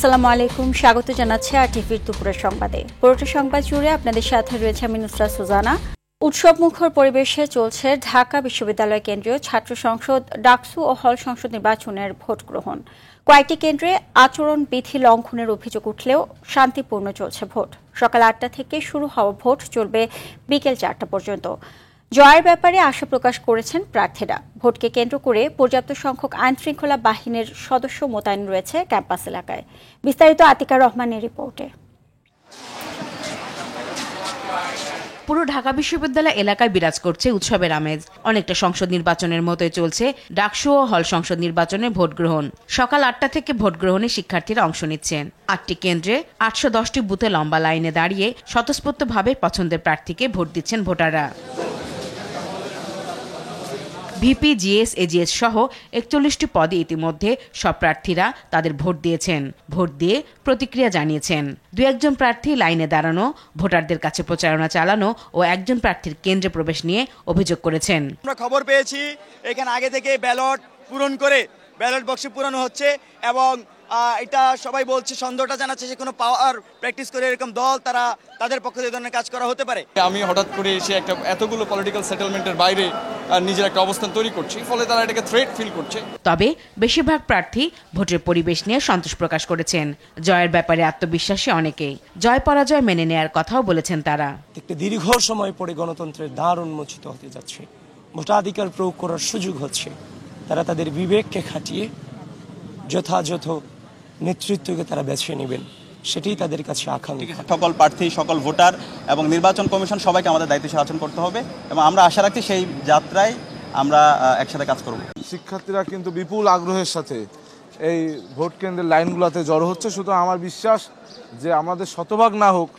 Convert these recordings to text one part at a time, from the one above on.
আসসালামু আলাইকুম, স্বাগত জানাচ্ছি আরটিভির দুপুরের সংবাদে। পুরোটা সংবাদ জুড়ে আপনাদের সাথে রয়েছে আমি নুসরাত সুজানা। উৎসবমুখর পরিবেশে চলছে ঢাকা বিশ্ববিদ্যালয় কেন্দ্রীয় ছাত্র সংসদ, ডাকসু ও হল সংসদ নির্বাচনের ভোট গ্রহণ। কয়েকটি কেন্দ্রে আচরণ বিধি লঙ্ঘনের অভিযোগ উঠলেও শান্তিপূর্ণ চলছে ভোট। সকাল ৮টা থেকে শুরু হওয়া ভোট চলবে বিকেল ৪টা পর্যন্ত। জয়ের ব্যাপারে আশা প্রকাশ করেছেন প্রার্থীরা। ভোটকে কেন্দ্র করে পর্যাপ্ত সংখ্যক আইনশৃঙ্খলা বাহিনীর সদস্য মোতায়েন রয়েছে ক্যাম্পাস এলাকায়। বিস্তারিত আতিকা রহমানের রিপোর্টে। পুরো ঢাকা বিশ্ববিদ্যালয় এলাকায় বিরাজ করছে উৎসবের আমেজ। অনেকটা সংসদ নির্বাচনের মতোই চলছে ডাকসু ও হল সংসদ নির্বাচনের ভোট গ্রহণ। সকাল ৮টা থেকে ভোট গ্রহণে শিক্ষার্থীরা অংশ নিচ্ছেন। ৮টি কেন্দ্রে ৮১০টি বুথে লম্বা লাইনে দাঁড়িয়ে স্বতঃস্ফূর্তভাবে পছন্দের প্রার্থীকে ভোট দিচ্ছেন ভোটাররা। ভিপি, জিএস, এজিএস সহ ৪১টি পদে ইতিমধ্যে সব প্রার্থীরা তাদের ভোট দিয়েছেন। ভোট দিয়ে প্রতিক্রিয়া জানিয়েছেন। ২-১ জন প্রার্থী লাইনে দাঁড়ানো, ভোটারদের কাছে প্রচারণা চালানো ও একজন প্রার্থীর কেন্দ্রে প্রবেশ নিয়ে অভিযোগ করেছেন। আমরা খবর পেয়েছি এখানে আগে থেকে ব্যালট পূরণ করে ব্যালট বক্সে পূরণ হচ্ছে এবং এটা সবাই বলছে, সন্দেহটা জানাচ্ছে যে কোনো পাওয়ার প্র্যাকটিস করে এরকম দল তাদের পক্ষে এই ধরনের কাজ করা হতে পারে। আমি হঠাৎ করে এসে এতগুলো পলিটিক্যাল সেটেলমেন্টের বাইরে নিজের একটা অবস্থান তৈরি করছি, ফলে তারা এটাকে থ্রেট ফিল করছে। তবে বেশিরভাগ প্রার্থী ভোটের পরিবেশ নিয়ে সন্তোষ প্রকাশ করেছেন। জয়ের ব্যাপারে আত্মবিশ্বাসী অনেকেই। জয় পরাজয় মেনে নেয়ার কথাও বলেছেন তারা। একটা দীর্ঘ সময় পরে গণতন্ত্রের দ্বার উন্মোচিত হতে যাচ্ছে, ভোটাধিকার প্রয়োগ করার সুযোগ হচ্ছে। তারা তাদের বিবেককে খাটিয়ে যথাযথ নেতৃত্বকে তারা বেছে নেবেন, সেটাই তাদের কাছে আকাঙ্ক্ষা। সকল প্রার্থী, সকল ভোটার এবং নির্বাচন কমিশন সবাইকে আমাদের দায়িত্বশীল আচরণ করতে হবে এবং আমরা আশা রাখছি সেই যাত্রায় আমরা একসাথে কাজ করব। শিক্ষার্থীরা কিন্তু বিপুল আগ্রহের সাথে এই ভোট কেন্দ্রের লাইনগুলোতে জড়ো হচ্ছে। শুধু আমার বিশ্বাস যে আমাদের শতভাগ না হোক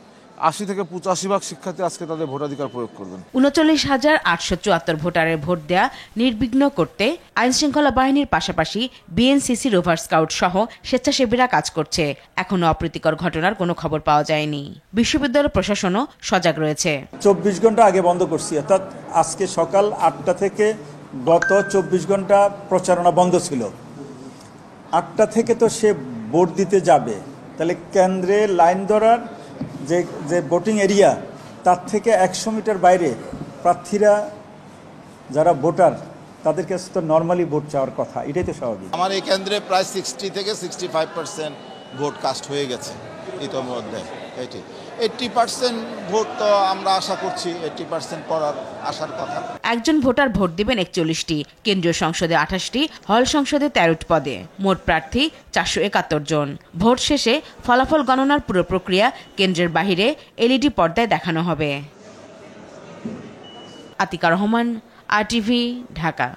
৮০ থেকে ৮৫ ভাগ শিক্ষার্থী আজকে তাদের ভোটাধিকার প্রয়োগ করবেন। ৩৯,৮৭৪ ভোটারের ভোট দেয়া নির্বিঘ্ন করতে আইনশৃঙ্খলা বাহিনীর পাশাপাশি বিএনসিসি, রোভার স্কাউট সহ স্বেচ্ছাসেবীরা কাজ করছে। এখনো অপ্রীতিকর ঘটনার কোনো খবর পাওয়া যায়নি। বিশ্ববিদ্যালয় প্রশাসনও সজাগ রয়েছে। ২৪ ঘন্টা আগে বন্ধ করছি, অর্থাৎ আজকে সকাল ৮টা থেকে গত ২৪ ঘন্টা প্রচারণা বন্ধ ছিল। ৮টা থেকে তো সে ভোট দিতে যাবে, তাহলে কেন্দ্রে লাইন ধরার যে ভোটিং এরিয়া তার থেকে ১০০ মিটার বাইরে প্রার্থীরা যারা ভোটার তাদের কাছে তো নর্মালি ভোট চাওয়ার কথা, এটাই তো স্বাভাবিক। আমার এই কেন্দ্রে প্রায় ৬০ থেকে ৬৫% ভোট কাস্ট হয়ে গেছে ইতোমধ্যে। 80% ভোট তো আমরা আশা করছি 80% পড়ার আশার কথা। একজন ভোটার ভোট দিবেন ৪১টি, কেন্দ্রীয় সংসদে ২৮টি, হল সংসদে ১৩টি পদে। মোট প্রার্থী ৪৭১ জন। ভোট শেষে ফলাফল গণনার পুরো প্রক্রিয়া কেন্দ্রের বাহিরে এলইডি পর্দায় দেখানো হবে। আতিকা রহমান, আরটিভি, ঢাকা।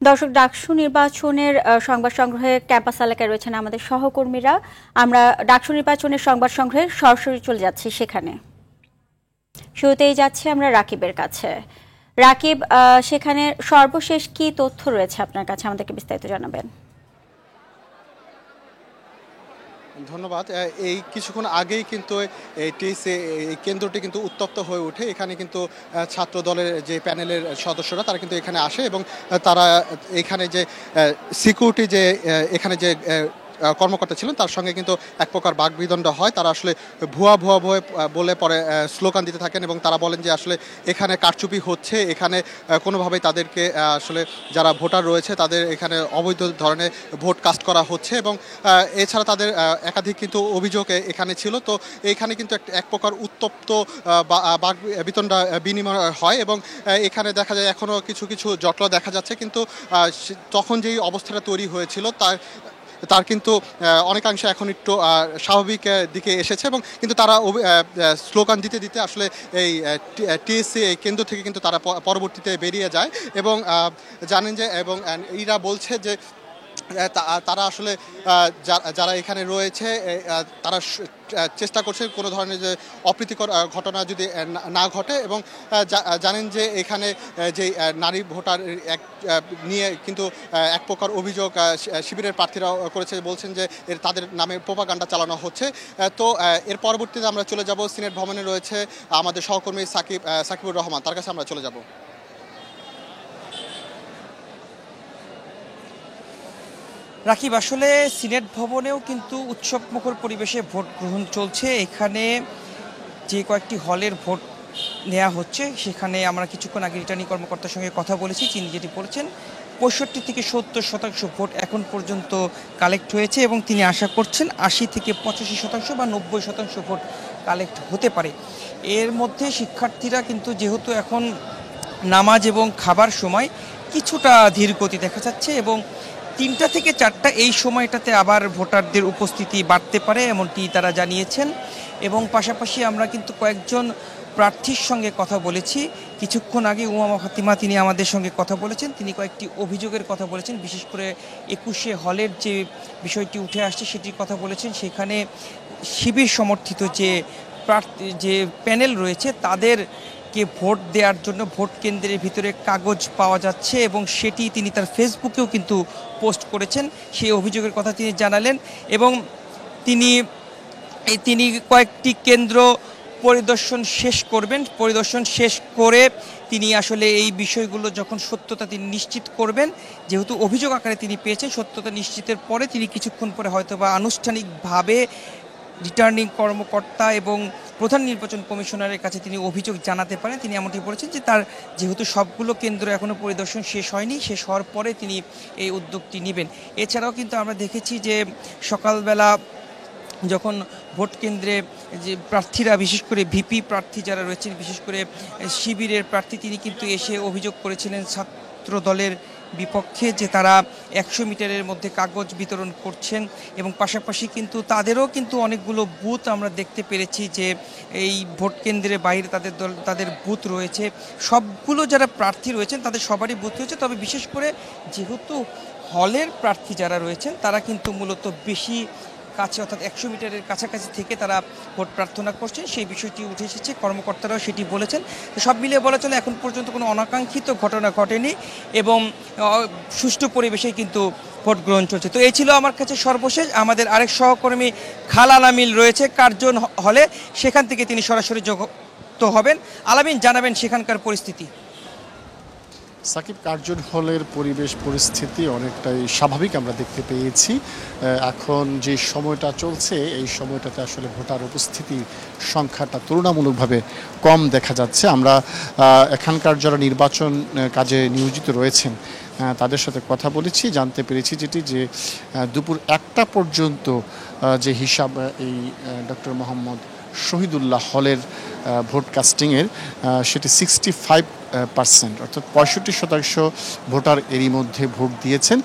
দর্শক, ডাকসু নির্বাচনের সংবাদ সংগ্রহে ক্যাম্পাস এলাকায় রয়েছেন আমাদের সহকর্মীরা। আমরা ডাকসু নির্বাচনের সংবাদ সংগ্রহে সরাসরি চলে যাচ্ছি সেখানে। শুরুতেই যাচ্ছি আমরা রাকিবের কাছে। রাকিব, সেখানে সর্বশেষ কি তথ্য রয়েছে আপনার কাছে, আমাদেরকে বিস্তারিত জানাবেন। ধন্যবাদ। এই কিছুক্ষণ আগেই কিন্তু এই কেন্দ্রটি কিন্তু উত্তপ্ত হয়ে ওঠে। এখানে কিন্তু ছাত্র দলের যে প্যানেলের সদস্যরা তারা কিন্তু এখানে আসে এবং তারা এখানে যে সিকিউরিটি যে এখানে যে কর্মকর্তা ছিলেন তার সঙ্গে কিন্তু এক প্রকার বাকবিতণ্ডা হয়। তারা আসলে ভুয়া বলে পরে স্লোগান দিতে থাকেন এবং তারা বলেন যে আসলে এখানে কারচুপি হচ্ছে, এখানে কোনোভাবেই তাদেরকে আসলে যারা ভোটার রয়েছে তাদের এখানে অবৈধ ধরনের ভোট কাস্ট করা হচ্ছে এবং এছাড়া তাদের একাধিক কিন্তু অভিযোগ এখানে ছিল। তো এখানে কিন্তু এক প্রকার উত্তপ্ত বাকবিতণ্ডা বিনিময় হয় এবং এখানে দেখা যায় এখনও কিছু জটলা দেখা যাচ্ছে, কিন্তু তখন যেই অবস্থাটা তৈরি হয়েছিল তার কিন্তু অনেকাংশে এখন একটু স্বাভাবিক দিকে এসেছে এবং কিন্তু তারা স্লোগান দিতে আসলে এই টিএসসি এই কেন্দ্র থেকে কিন্তু তারা পরবর্তীতে বেরিয়ে যায় এবং জানেন যে এবং এরা বলছে যে তারা আসলে যারা এখানে রয়েছে তারা চেষ্টা করছে কোনো ধরনের যে অপ্রীতিকর ঘটনা যদি না ঘটে এবং জানেন যে এখানে যে নারী ভোটার নিয়ে কিন্তু এক প্রকার অভিযোগ শিবিরের প্রার্থীরা করেছে, বলছেন যে তাদের নামে প্রোপাগান্ডা চালানো হচ্ছে। তো এর পরবর্তীতে আমরা চলে যাব সিনেট ভবনে রয়েছে আমাদের সহকর্মী সাকিবুর রহমান, তার কাছে আমরা চলে যাব। রাকিব, আসলে সিনেট ভবনেও কিন্তু উৎসবমুখর পরিবেশে ভোট গ্রহণ চলছে। এখানে যে কয়েকটি হলের ভোট নেওয়া হচ্ছে সেখানে আমরা কিছুক্ষণ আগে রিটার্নিং কর্মকর্তার সঙ্গে কথা বলেছি। তিনি যেটি বলেছেন 65 থেকে 70% ভোট এখন পর্যন্ত কালেক্ট হয়েছে এবং তিনি আশা করছেন 80 থেকে 85% বা 90% ভোট কালেক্ট হতে পারে। এর মধ্যে শিক্ষার্থীরা কিন্তু যেহেতু এখন নামাজ এবং খাবার সময় কিছুটা ধীর গতি দেখা যাচ্ছে এবং 3টা থেকে 4টা এই সময়টাতে আবার ভোটারদের উপস্থিতি বাড়তে পারে এমনটি তারা জানিয়েছেন। এবং পাশাপাশি আমরা কিন্তু কয়েকজন প্রার্থীর সঙ্গে কথা বলেছি। কিছুক্ষণ আগে উমামা ফাতিমা তিনি আমাদের সঙ্গে কথা বলেছেন। তিনি কয়েকটি অভিযোগের কথা বলেছেন, বিশেষ করে 21শে হলের যে বিষয়টি উঠে আসছে সেটির কথা বলেছেন। সেখানে শিবির সমর্থিত যে প্যানেল রয়েছে তাদেরকে ভোট দেওয়ার জন্য ভোট কেন্দ্রের ভিতরে কাগজ পাওয়া যাচ্ছে এবং সেটি তিনি তার ফেসবুকেও কিন্তু পোস্ট করেছেন। সেই অভিযোগের কথা তিনি জানালেন এবং তিনি কয়েকটি কেন্দ্র পরিদর্শন শেষ করবেন। পরিদর্শন শেষ করে তিনি আসলে এই বিষয়গুলো যখন সত্যতা তিনি নিশ্চিত করবেন, যেহেতু অভিযোগ আকারে তিনি পেয়েছেন, সত্যতা নিশ্চিতের পরে তিনি কিছুক্ষণ পরে হয়তোবা আনুষ্ঠানিকভাবে রিটার্নিং কর্মকর্তা এবং প্রধান নির্বাচন কমিশনারের কাছে তিনি অভিযোগ জানাতে পারেন। তিনি এমনটি বলেছেন যে তার যেহেতু সবগুলো কেন্দ্র এখনও পরিদর্শন শেষ হয়নি, শেষ হওয়ার পরে তিনি এই উদ্যোগটি নেবেন। এছাড়াও কিন্তু আমরা দেখেছি যে সকালবেলা যখন ভোট কেন্দ্রে যে প্রার্থীরা, বিশেষ করে ভিপি প্রার্থী যারা রয়েছেন, বিশেষ করে শিবিরের প্রার্থী, তিনি কিন্তু এসে অভিযোগ করেছিলেন ছাত্র দলের বিপক্ষে যে তারা 100 মিটারের মধ্যে কাগজ বিতরণ করছেন এবং পাশাপাশি কিন্তু তাদেরও কিন্তু অনেকগুলো বুথ আমরা দেখতে পেরেছি যে এই ভোট কেন্দ্রের বাইরে তাদের বুথ রয়েছে। সবগুলো যারা প্রার্থী রয়েছেন তাদের সবারই বুথ রয়েছে, তবে বিশেষ করে যেহেতু হলের প্রার্থী যারা রয়েছেন তারা কিন্তু মূলত বেশি কাছে, অর্থাৎ 100 মিটারের কাছাকাছি থেকে তারা ভোট প্রার্থনা করছেন। সেই বিষয়টি উঠে এসেছে, কর্মকর্তারাও সেটি বলেছেন। সব মিলিয়ে বলা চলে এখন পর্যন্ত কোনো অনাকাঙ্ক্ষিত ঘটনা ঘটেনি এবং সুষ্ঠু পরিবেশেই কিন্তু ভোট গ্রহণ চলছে। তো এই ছিল আমার কাছে সর্বশেষ। আমাদের আরেক সহকর্মী খালাল আমিল রয়েছে কার্জন হলে, সেখান থেকে তিনি সরাসরি যুক্ত হবেন। আলামিন, জানাবেন সেখানকার পরিস্থিতি। সাকিব, কার্জন হলের পরিবেশ পরিস্থিতি অনেকটাই স্বাভাবিক আমরা দেখতে পেয়েছি। এখন যে সময়টা চলছে এই সময়টাতে আসলে ভোটার উপস্থিতির সংখ্যাটা তুলনামূলকভাবে কম দেখা যাচ্ছে। আমরা এখানকার যারা নির্বাচন কাজে নিয়োজিত রয়েছেন তাদের সাথে কথা বলেছি, জানতে পেরেছি যেটি যে দুপুর 1টা পর্যন্ত যে হিসাব এই ডক্টর মোহাম্মদ শহীদুল্লাহ হলের ভোট কাস্টিংয়ের সেটি 65% অর্থাৎ 65% ভোটার এরই মধ্যে ভোট দিয়েছেন।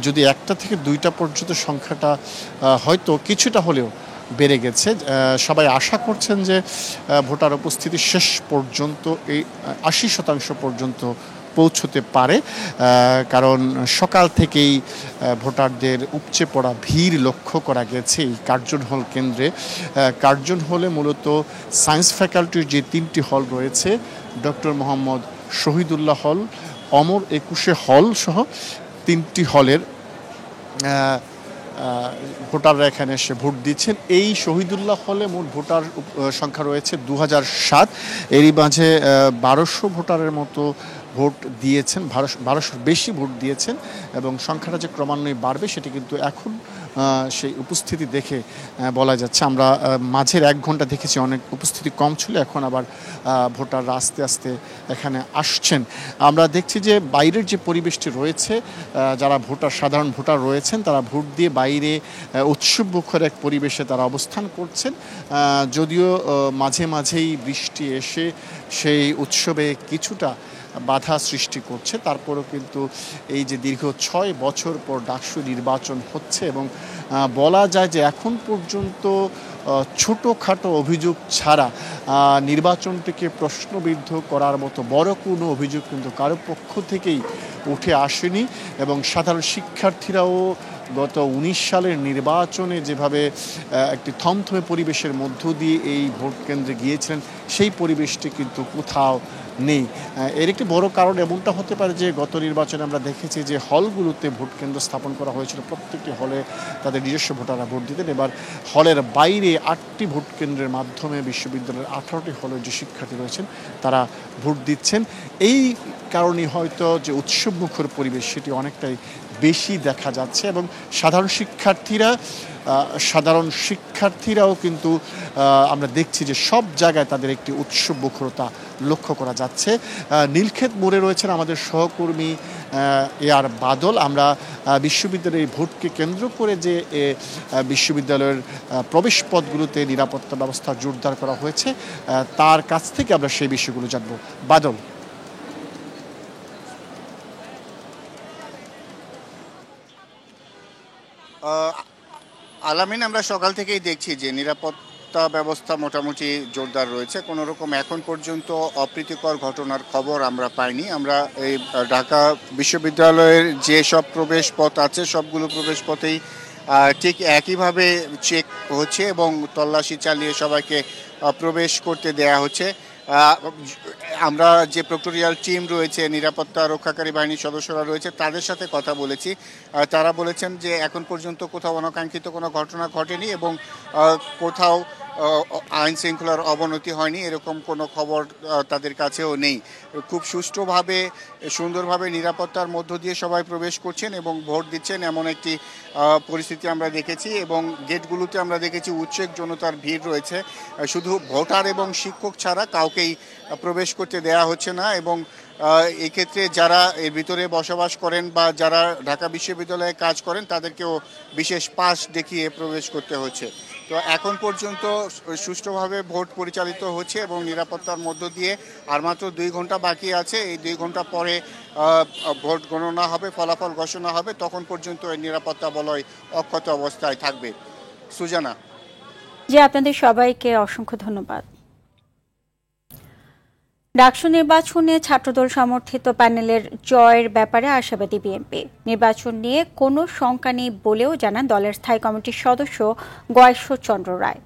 যদি 1টা থেকে 2টা পর্যন্ত সংখ্যাটা হয়তো কিছুটা হলেও বেড়ে গেছে। সবাই আশা করছেন যে ভোটার উপস্থিতি শেষ পর্যন্ত এই 80% পর্যন্ত পৌঁছতে পারে, কারণ সকাল থেকেই ভোটারদের উপচে পড়া ভিড় লক্ষ্য করা গেছে এই কার্জন হল কেন্দ্রে। কার্জন হলে মূলত সায়েন্স ফ্যাকাল্টির যে 3টি হল রয়েছে, ডক্টর মোহাম্মদ শহীদুল্লাহ হল, অমর 21শে হল সহ 3টি হলের ভোটাররা এখানে এসে ভোট দিচ্ছেন। এই শহীদুল্লাহ হলে মোট ভোটার সংখ্যা রয়েছে 2007। এরই মাঝে 1200 ভোটারের মতো ভোট দিয়েছেন, 1200 বেশি ভোট দিয়েছেন এবং সংখ্যাটা যে ক্রমান্বয়ে বাড়বে সেটি কিন্তু এখন সেই উপস্থিতি দেখে বলা যাচ্ছে। আমরা মাঝের 1 ঘন্টা দেখেছি অনেক উপস্থিতি কম ছিল, এখন আবার ভোটাররা আস্তে আস্তে এখানে আসছেন। আমরা দেখছি যে বাইরের যে পরিবেশটি রয়েছে, যারা সাধারণ ভোটার রয়েছেন তারা ভোট দিয়ে বাইরে উৎসবমুখর এক পরিবেশে তারা অবস্থান করছেন। যদিও মাঝে মাঝেই বৃষ্টি এসে সেই উৎসবে কিছুটা বাধা সৃষ্টি করছে, তারপরেও কিন্তু এই যে দীর্ঘ 6 বছর পর ডাকসু নির্বাচন হচ্ছে এবং বলা যায় যে এখন পর্যন্ত ছোটোখাটো অভিযোগ ছাড়া নির্বাচনটিকে প্রশ্নবিদ্ধ করার মতো বড় কোনো অভিযোগ কিন্তু কারো পক্ষ থেকেই উঠে আসেনি এবং সাধারণ শিক্ষার্থীরাও গত 19 সালের নির্বাচনে যেভাবে একটি থমথমে পরিবেশের মধ্য দিয়ে এই ভোট কেন্দ্রে গিয়েছিলেন সেই পরিবেশটি কিন্তু কোথাও নেই। এর একটি বড় কারণ এমনটা হতে পারে যে গত নির্বাচনে আমরা দেখেছি যে হলগুলোতে ভোট কেন্দ্র স্থাপন করা হয়েছিল, প্রত্যেকটি হলে তাদের নিজস্ব ভোটাররা ভোট দিতেন। এবার হলের বাইরে 8টি ভোট কেন্দ্রের মাধ্যমে বিশ্ববিদ্যালয়ের 18টি হলের যে শিক্ষার্থী রয়েছেন তারা ভোট দিচ্ছেন। এই কারণে হয়তো যে উৎসবমুখর পরিবেশ সেটি অনেকটাই বেশি দেখা যাচ্ছে এবং সাধারণ শিক্ষার্থীরাও কিন্তু আমরা দেখছি যে সব জায়গায় তাদের একটি উৎসব মুখরতা লক্ষ্য করা যাচ্ছে। নীলক্ষেত মোড়ে রয়েছেন আমাদের সহকর্মী AR বাদল। আমরা বিশ্ববিদ্যালয়ের ভোটকে কেন্দ্র করে যে বিশ্ববিদ্যালয়ের প্রবেশ পথগুলোতে নিরাপত্তা ব্যবস্থা জোরদার করা হয়েছে তার কাছ থেকে আমরা সেই বিষয়গুলো জানব। বাদল। আলামিন, আমরা সকাল থেকেই দেখছি যে নিরাপত্তা ব্যবস্থা মোটামুটি জোরদার রয়েছে। কোনো রকম এখন পর্যন্ত অপ্রীতিকর ঘটনার খবর আমরা পাইনি। আমরা এই ঢাকা বিশ্ববিদ্যালয়ের যে সব প্রবেশ পথ আছে সবগুলো প্রবেশ পথেই ঠিক একইভাবে চেক হচ্ছে এবং তল্লাশি চালিয়ে সবাইকে প্রবেশ করতে দেয়া হচ্ছে। আমরা যে প্রক্টোরিয়াল টিম রয়েছে, নিরাপত্তা রক্ষাকারী বাহিনীর সদস্যরা রয়েছে, তাদের সাথে কথা বলেছি। তারা বলেছেন যে এখন পর্যন্ত কোথাও অনাকাঙ্ক্ষিত কোনো ঘটনা ঘটেনি এবং কোথাও আইন শৃঙ্খলার অবনতি হয়নি, এরকম কোনো খবর তাদের কাছেও নেই। খুব সুষ্ঠুভাবে সুন্দরভাবে নিরাপত্তার মধ্য দিয়ে সবাই প্রবেশ করছেন এবং ভোট দিচ্ছেন এমন একটি পরিস্থিতি আমরা দেখেছি এবং গেটগুলোতে আমরা দেখেছি উচ্ছেক জনতার ভিড় রয়েছে। শুধু ভোটার এবং শিক্ষক ছাড়া কাউকেই প্রবেশ করতে দেয়া হচ্ছে না এবং এক্ষেত্রে যারা এর ভিতরে বসবাস করেন বা যারা ঢাকা বিশ্ববিদ্যালয়ে কাজ করেন তাদেরকেও বিশেষ পাস দেখিয়ে প্রবেশ করতে হচ্ছে। তো এখন পর্যন্ত সুষ্ঠুভাবে ভোট পরিচালিত হচ্ছে এবং নিরাপত্তার মধ্য দিয়ে আর মাত্র 2 ঘন্টা বাকি আছে। এই 2 ঘন্টা পরে ভোট গণনা হবে, ফলাফল ঘোষণা হবে, তখন পর্যন্ত এই নিরাপত্তা বলয় অক্ষত অবস্থায় থাকবে। সুজানা। জি, আপনাদের সবাইকে অসংখ্য ধন্যবাদ। ডাকসু নির্বাচনে ছাত্রদল সমর্থিত প্যানেলের জয়ের ব্যাপারে আশাবাদী বিএনপি। নির্বাচন নিয়ে কোনো শঙ্কা নেই বলেও জানান দলের স্থায়ী কমিটির সদস্য গয়েশ্বর চন্দ্র রায়।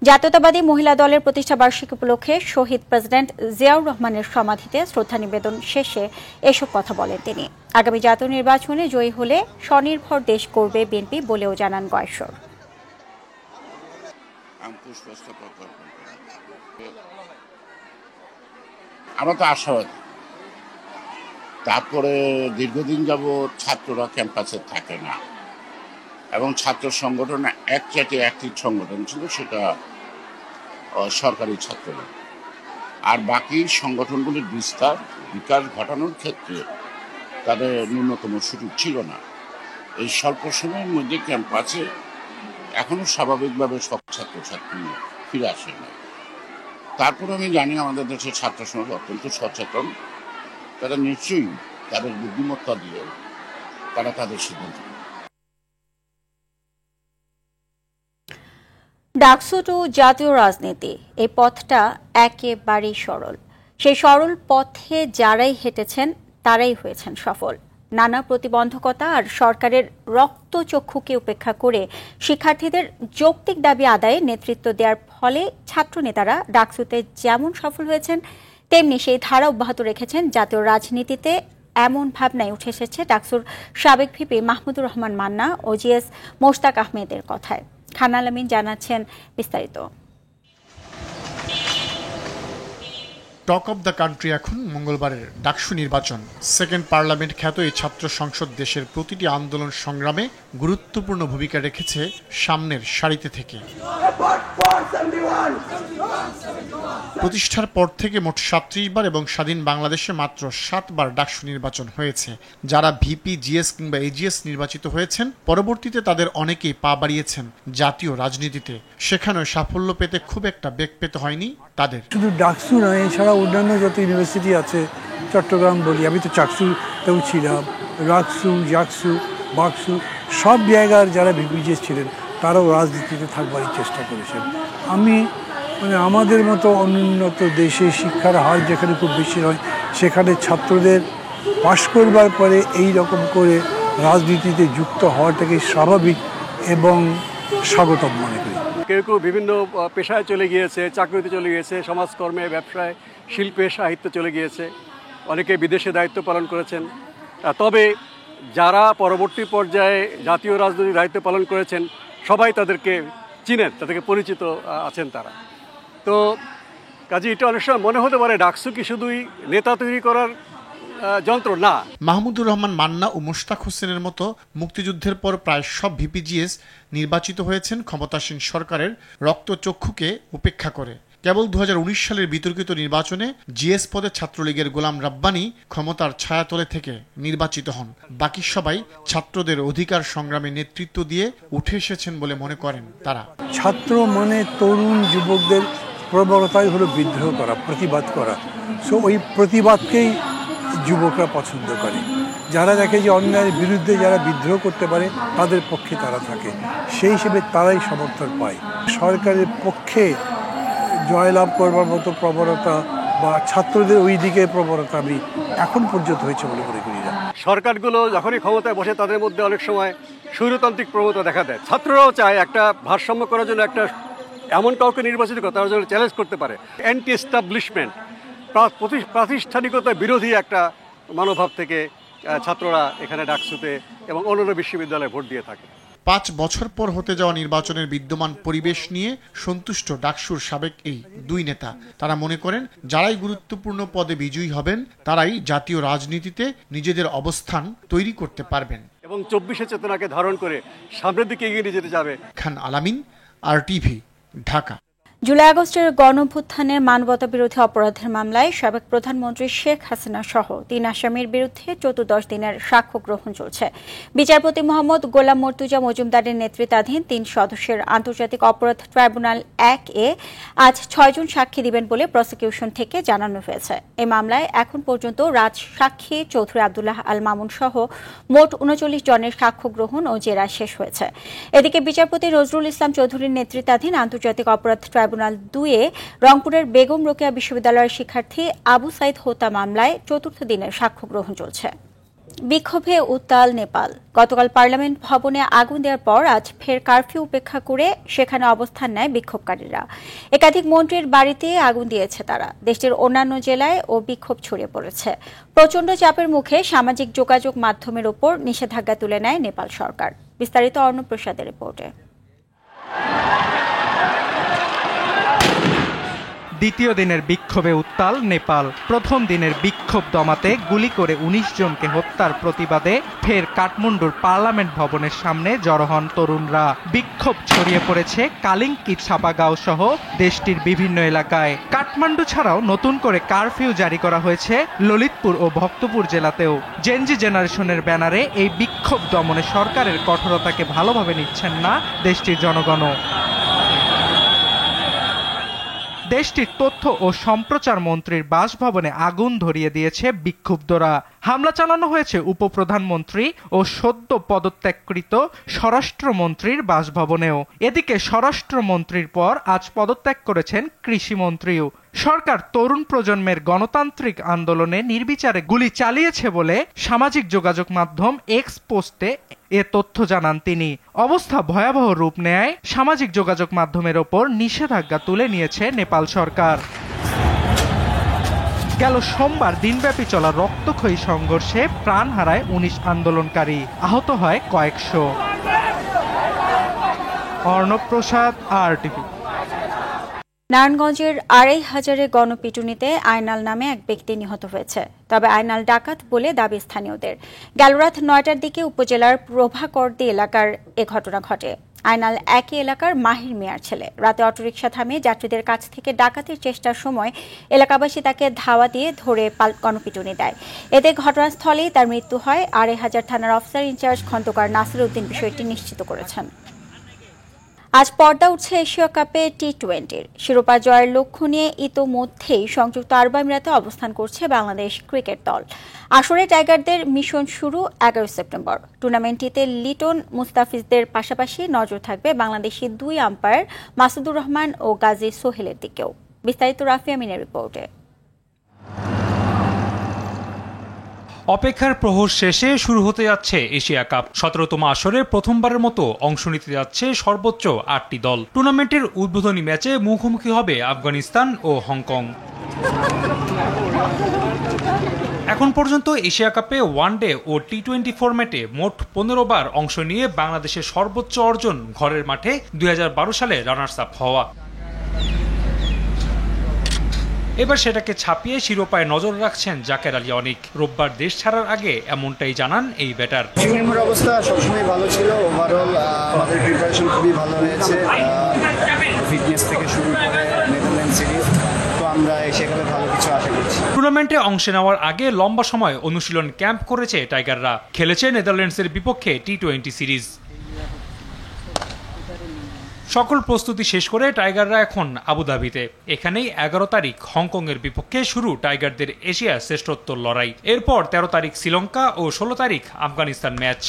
জাতীয়তাবাদী মহিলা দলের প্রতিষ্ঠা বার্ষিকী উপলক্ষে শহীদ প্রেসিডেন্ট জিয়াউর রহমানের সমাধিতে শ্রদ্ধা নিবেদন শেষে এসব কথা বলেন তিনি। আগামী জাতীয় নির্বাচনে জয়ী হলে স্বনির্ভর দেশ করবে বিএনপি বলেও জানান গয়েশ্বর। আমরা তো আশাবাদী। তারপরে দীর্ঘদিন যাবৎ ছাত্ররা ক্যাম্পাসে থাকে না এবং ছাত্র সংগঠন একটি সংগঠন ছিল, সেটা সরকারি ছাত্রদল। আর বাকি সংগঠনগুলির বিকাশ ঘটানোর ক্ষেত্রে তাদের ন্যূনতম সুযোগ ছিল না। এই স্বল্প সময়ের মধ্যে ক্যাম্পাসে এখনো স্বাভাবিকভাবে সব ছাত্রছাত্রী ফিরে আসে না। তারপর আমি জানি আমাদের দেশের ছাত্র সমাজ অত্যন্ত সচেতন। তারা নিশ্চয়ই তাদের বুদ্ধিমত্তা দিয়ে তারা তাদের সিদ্ধান্ত নেবে। ডাকসু টু জাতীয় রাজনীতি, এই পথটা একেবারেই সরল। সেই সরল পথে যারাই হেঁটেছেন তারাই হয়েছেন সফল। নানা প্রতিবন্ধকতা আর সরকারের রক্তচক্ষুকে উপেক্ষা করে শিক্ষার্থীদের যৌক্তিক দাবি আদায়ে নেতৃত্ব দেওয়ার ফলে ছাত্রনেতারা ডাকসুতে যেমন সফল হয়েছেন তেমনি সেই ধারা অব্যাহত রেখেছেন জাতীয় রাজনীতিতে। এমন ভাবনায় উঠে এসেছে ডাকসুর সাবেক ভিপি মাহমুদুর রহমান মান্না ও জিএস মোশতাক আহমেদের কথায়। খান আলামিন জানাচ্ছেন বিস্তারিত। টক অব দ্য কান্ট্রি এখন মঙ্গলবারের ডাকসু নির্বাচন। সেকেন্ড পার্লামেন্ট খ্যাত এই ছাত্র সংসদ দেশের প্রতিটি আন্দোলন সংগ্রামে গুরুত্বপূর্ণ ভূমিকা রেখেছে সামনের সারিতে থেকে। প্রতিষ্ঠার পর থেকে মোট 37 বার এবং স্বাধীন বাংলাদেশে মাত্র 7 বার ডাকসু নির্বাচন হয়েছে। যারা ভিপি, জিএস কিংবা এজিএস নির্বাচিত হয়েছেন, পরবর্তীতে তাদের অনেকেই পা বাড়িয়েছেন জাতীয় রাজনীতিতে। সেখানেও সাফল্য পেতে খুব একটা বেগ পেতে হয়নি তাদের। শুধু ডাকসু নয়, এছাড়া অন্যান্য যত ইউনিভার্সিটি আছে, চট্টগ্রাম বলি, আমি তো চাকসুতেও ছিলাম, রাকসু, জাকসু, বাকসু, সব জায়গার যারা ভিপিজিএস ছিলেন তারাও রাজনীতিতে থাকবারই চেষ্টা করেছেন। আমাদের মতো অনুন্নত দেশে শিক্ষার হার যেখানে খুব বেশি হয়, সেখানে ছাত্রদের পাশ করবার পরে এই রকম করে রাজনীতিতে যুক্ত হওয়াটাকে স্বাভাবিক এবং স্বাগতম মনে করি। কেউ কেউ বিভিন্ন পেশায় চলে গিয়েছে, চাকরিতে চলে গিয়েছে, সমাজকর্মে, ব্যবসায়, শিল্পে, সাহিত্যে চলে গিয়েছে, অনেকে বিদেশে দায়িত্ব পালন করেছেন। তবে যারা পরবর্তী পর্যায়ে জাতীয় রাজনৈতিক দায়িত্ব পালন করেছেন সবাই তাদেরকে চিনেন, তাদেরকে পরিচিত আছেন তারা। তো কাজে এটা অনেক সময় মনে হতে পারে ডাকসু কি শুধুই নেতা তৈরি করার যন্ত্র না। মাহমুদুর রহমান মান্না ও মুশতাক হোসেনের মতো মুক্তিযুদ্ধের পর প্রায় সব ভিপিজিএস নির্বাচিত হয়েছেন ক্ষমতাসীন সরকারের রক্তচক্ষুকে উপেক্ষা করে। কেবল 2019 সালের বিতর্কিত নির্বাচনে জিএস পদে ছাত্রলীগের গোলাম রাব্বানী ক্ষমতার ছায়াতলে থেকে নির্বাচিত হন। বাকি সবাই ছাত্রদের অধিকার সংগ্রামে নেতৃত্ব দিয়ে উঠে এসেছেন বলে মনে করেন তারা। ছাত্র মানে তরুণ যুবকদের প্রবণতাই হলো বিদ্রোহ করা, প্রতিবাদ করা। সো ওই প্রতিবাদকেই যুবকরা পছন্দ করে। যারা দেখে যে অন্যায়ের বিরুদ্ধে যারা বিদ্রোহ করতে পারে তাদের পক্ষে তারা থাকে, সেই হিসেবে তারাই সমর্থন পায়। সরকারের পক্ষে জয়লাভ করবার মতো প্রবণতা বা ছাত্রদের ওই দিকে প্রবণতা আমি এখন পর্যন্ত হয়েছে বলে মনে করি না। সরকারগুলো যখনই ক্ষমতায় বসে তাদের মধ্যে অনেক সময় স্বৈরতান্ত্রিক প্রবণতা দেখা দেয়। ছাত্ররাও চায় একটা ভারসাম্য করার জন্য একটা এমন কাউকে নির্বাচিত করে তারা যেন চ্যালেঞ্জ করতে পারে। অ্যান্টি এস্টাবলিশমেন্ট, প্রাতিষ্ঠানিকতা বিরোধী একটা মনোভাব থেকে ছাত্ররা এখানে ডাকসুতে এবং অন্যান্য বিশ্ববিদ্যালয়ে ভোট দিয়ে থাকে। 5 বছর পর হতে যাওয়া নির্বাচনের বিদ্যমান পরিবেশ নিয়ে সন্তুষ্ট ডাকসুর সাবেক এই দুই নেতা। তারা মনে করেন যারাই গুরুত্বপূর্ণ পদে বিজয়ী হবেন তারাই জাতীয় রাজনীতিতে নিজেদের অবস্থান তৈরি করতে পারবেন এবং 24 চেতনাকে ধারণ করে সামনের দিকে এগিয়ে যেতে যাবে। খান আলামিন, RTV, ঢাকা। জুলাই আগস্টের গণঅভ্যুত্থানে মানবতা বিরোধী অপরাধের মামলায় সাবেক প্রধানমন্ত্রী শেখ হাসিনা সহ 3 আসামির বিরুদ্ধে 14 দিনের সাক্ষ্য গ্রহণ চলছে। বিচারপতি মোহাম্মদ গোলাম মর্তুজা মজুমদারের নেতৃত্বাধীন 3 সদস্যের আন্তর্জাতিক অপরাধ ট্রাইব্যুনাল 1-এ আজ 6 জন সাক্ষী দিবেন বলে প্রসিকিউশন থেকে জানানো হয়েছে। এই মামলায় এখন পর্যন্ত রাজসাক্ষী চৌধুরী আব্দুল্লাহ আল মামুন সহ মোট 39 জনের সাক্ষ্য গ্রহণ ও জেরা শেষ হয়েছে। এদিকে বিচারপতি নজরুল ইসলাম চৌধুরীর নেতৃত্বাধীন আন্তর্জাতিক অপরাধ ট্রাইব্যুনাল 2-এ রংপুরের বেগম রোকেয়া বিশ্ববিদ্যালয়ের শিক্ষার্থী আবু সাইদ হত্যা মামলায় 4র্থ দিনের সাক্ষ্য গ্রহণ চলছে। বিক্ষোভে উত্তাল নেপাল। গতকাল পার্লামেন্ট ভবনে আগুন দেওয়ার পর আজ ফের কারফিউ উপেক্ষা করে সেখানে অবস্থান নেয় বিক্ষোভকারীরা। একাধিক মন্ত্রীর বাড়িতে আগুন দিয়েছে তারা। দেশটির অন্যান্য জেলায় ও বিক্ষোভ ছড়িয়ে পড়েছে। প্রচণ্ড চাপের মুখে সামাজিক যোগাযোগ মাধ্যমের ওপর নিষেধাজ্ঞা তুলে নেয় নেপাল সরকার। বিস্তারিত অর্ণব প্রসাদের রিপোর্টে। দ্বিতীয় দিনের বিক্ষোভে উত্তাল নেপাল। প্রথম দিনের বিক্ষোভ দমাতে গুলি করে 19 জনকে হত্যার প্রতিবাদে ফের কাঠমান্ডুর পার্লামেন্ট ভবনের সামনে জড়ো হন তরুণরা। বিক্ষোভ ছড়িয়ে পড়েছে কালিঙ্কি, ছাপাগাঁও সহ দেশটির বিভিন্ন এলাকায়। কাঠমান্ডু ছাড়াও নতুন করে কারফিউ জারি করা হয়েছে ললিতপুর ও ভক্তপুর জেলাতেও। জেনজি জেনারেশনের ব্যানারে এই বিক্ষোভ দমনে সরকারের কঠোরতাকে ভালোভাবে নিচ্ছেন না দেশটির জনগণও। দেশটির তথ্য ও সম্প্রচার মন্ত্রীর বাসভবনে আগুন ধরিয়ে দিয়েছে বিক্ষুব্ধরা। হামলা চালানো হয়েছে উপপ্রধানমন্ত্রী ও সদ্য পদত্যাগকৃত স্বরাষ্ট্রমন্ত্রীর বাসভবনেও। এদিকে স্বরাষ্ট্রমন্ত্রীর পর আজ পদত্যাগ করেছেন কৃষিমন্ত্রীও। সরকার তরুণ প্রজন্মের গণতান্ত্রিক আন্দোলনে নির্বিচারে গুলি চালিয়েছে বলে সামাজিক যোগাযোগ মাধ্যম এক্স পোস্টে এ তথ্য জানান তিনি। অবস্থা ভয়াবহ রূপ নেয় সামাজিক যোগাযোগ মাধ্যমের ওপর নিষেধাজ্ঞা তুলে নিয়েছে নেপাল সরকার। গেল সোমবার দিনব্যাপী চলা রক্তক্ষয়ী সংঘর্ষে প্রাণ হারায় 19 আন্দোলনকারী, আহত হয় কয়েকশো। অর্ণব প্রসাদ, RTV। নারায়ণগঞ্জের 2500 গণপিটুনিতে আইনাল নামে এক ব্যক্তি নিহত হয়েছে। তবে আইনাল ডাকাত বলে দাবি স্থানীয়দের। গেল রাত 9টার দিকে উপজেলার প্রভাকরদি এলাকার এ ঘটনা ঘটে। আইনাল একই এলাকার মাহির মিয়ার ছেলে। রাতে অটোরিকশা থামিয়ে যাত্রীদের কাছ থেকে ডাকাতির চেষ্টার সময় এলাকাবাসী তাকে ধাওয়া দিয়ে ধরে গণপিটুনি দেয়। এতে ঘটনাস্থলেই তার মৃত্যু হয়। 2500 থানার অফিসার ইনচার্জ খন্দকার নাসির উদ্দিন বিষয়টি নিশ্চিত করেছেন। আজ পর্দা উঠছে এশিয়া কাপে টি-20-র শিরোপা জয়ের লক্ষ্য নিয়ে ইতোমধ্যেই সংযুক্ত আরব আমিরাতে অবস্থান করছে বাংলাদেশ ক্রিকেট দল। আসরে টাইগারদের মিশন শুরু 11 সেপ্টেম্বর। টুর্নামেন্টটিতে লিটন মুস্তাফিজদের পাশাপাশি নজর থাকবে বাংলাদেশি 2 আম্পায়ার মাসুদুর রহমান ও গাজী সোহেলের দিকেও। বিস্তারিত রাফি আমিনের রিপোর্টে। অপেক্ষার প্রহর শেষে শুরু হতে যাচ্ছে এশিয়া কাপ। 17তম আসরে প্রথমবারের মতো অংশ নিতে যাচ্ছে সর্বোচ্চ 8টি দল। টুর্নামেন্টের উদ্বোধনী ম্যাচে মুখোমুখি হবে আফগানিস্তান ও হংকং। এখন পর্যন্ত এশিয়া কাপে ওয়ানডে ও টি-20 ফরম্যাটে মোট 15 বার অংশ নিয়ে বাংলাদেশের সর্বোচ্চ অর্জন ঘরের মাঠে 2012 সালে রানার্স আপ হওয়া। এবার সেটাকে ছাপিয়ে শিরোপায় নজর রাখছেন জাকের আলী অনিক। রোববার দেশ ছাড়ার আগে এমনটাই জানান এই ব্যাটার। জিমের অবস্থা সবসময় ভালো ছিল, ওভারঅল আমাদের প্রিপারেশন খুবই ভালো হয়েছে, ফিটনেস থেকে শুরু করে নেদারল্যান্ড সিরিজ, তো আমরা সেখানে ভালো কিছু আশা করছি। টুর্নামেন্টে অংশ নেওয়ার আগে লম্বা সময় অনুশীলন ক্যাম্প করেছে টাইগাররা। খেলেছে নেদারল্যান্ডসের বিপক্ষে টি-20 সিরিজ। সকল প্রস্তুতি শেষ করে টাইগাররা এখন আবুধাবিতে। এখানেই 11 তারিখ হংকংয়ের বিপক্ষে শুরু টাইগারদের এশিয়া শ্রেষ্ঠত্বর লড়াই। এরপর 13 তারিখ শ্রীলঙ্কা ও 16 তারিখ আফগানিস্তান ম্যাচ।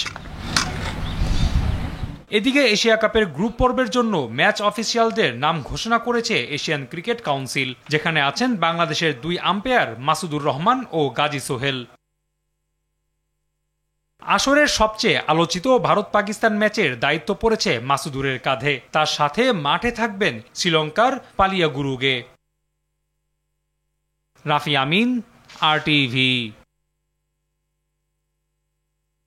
এদিকে এশিয়া কাপের গ্রুপ পর্বের জন্য ম্যাচ অফিসিয়ালদের নাম ঘোষণা করেছে এশিয়ান ক্রিকেট কাউন্সিল, যেখানে আছেন বাংলাদেশের 2 আম্পায়ার মাসুদুর রহমান ও গাজী সোহেল। আসরের সবচেয়ে আলোচিত ভারত পাকিস্তান ম্যাচের দায়িত্ব পড়েছে মাসুদুরের কাঁধে। তার সাথে মাঠে থাকবেন শ্রীলঙ্কার পালিয়া গুরুগে। রাফি আমিন, RTV।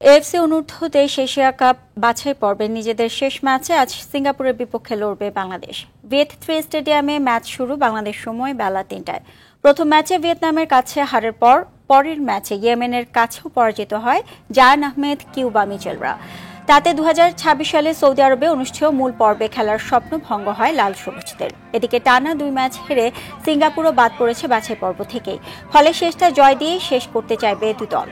এফসি অনূর্ধ্ব-23 এশিয়া কাপ বাছাই পর্বে নিজেদের শেষ ম্যাচে আজ সিঙ্গাপুরের বিপক্ষে লড়বে বাংলাদেশ। ভিয়েত-3 স্টেডিয়ামে ম্যাচ শুরু বাংলাদেশ সময় বেলা 3টায়। প্রথম ম্যাচে ভিয়েতনামের কাছে হারের পর পরের ম্যাচে ইয়েমেনের কাছেও পরাজিত হয় জায়ান আহমেদ কিউবা মিচেলরা। তাতে 2026 সালে সৌদি আরবে অনুষ্ঠেয় মূল পর্বে খেলার স্বপ্ন ভঙ্গ হয় লাল সবুজদের। এদিকে টানা 2 ম্যাচ হেরে সিঙ্গাপুরও বাদ পড়েছে বাছাই পর্ব থেকেই। ফলে শেষটা জয় দিয়ে শেষ করতে চাইবে দুই দল।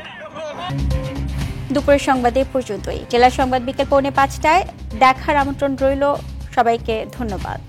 দুপুরের সংবাদে পর্যন্তই। জেলা সংবাদ বিকেল 4:45টায় দেখার আমন্ত্রণ রইল। সবাইকে ধন্যবাদ।